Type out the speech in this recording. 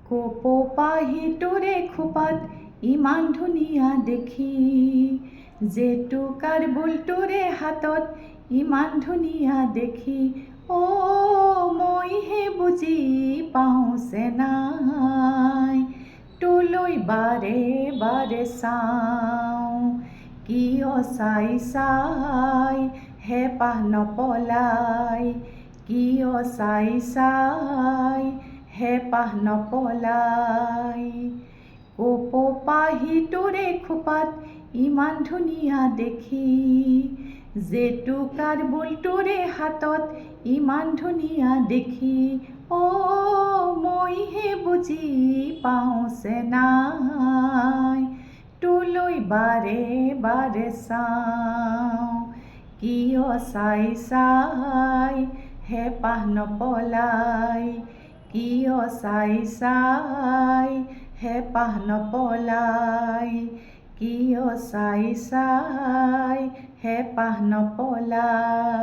কপৌপাহিটোৰে খোপাত ইমান ধুনীয়া দেখি, জেতুকাৰ বোলটোৰে হাতত ইমান ধুনীয়া দেখি, মইহে বুজি পাওঁছে নাই, তোলৈ বাৰে বাৰে চাওঁ, কিয় চাই চাই হেপাহ নপলাই, কিয় চাই চাই হেপাহ নপলাই। কপৌপাহিটোৰে খোপাত ইমান ধুনীয়া দেখি, জেতুকাৰ বোলটোৰে হাতত ইমান ধুনীয়া দেখি, মইহে বুজি পাওঁছে নাই, তোলৈ বাৰে বাৰে চাওঁ, কিয় চাই চাই হেপাহ নপলাই, কিয় চাই চাই হেপাহ নপলাই, কিয় চাই চাই হেপাহ নপলাই।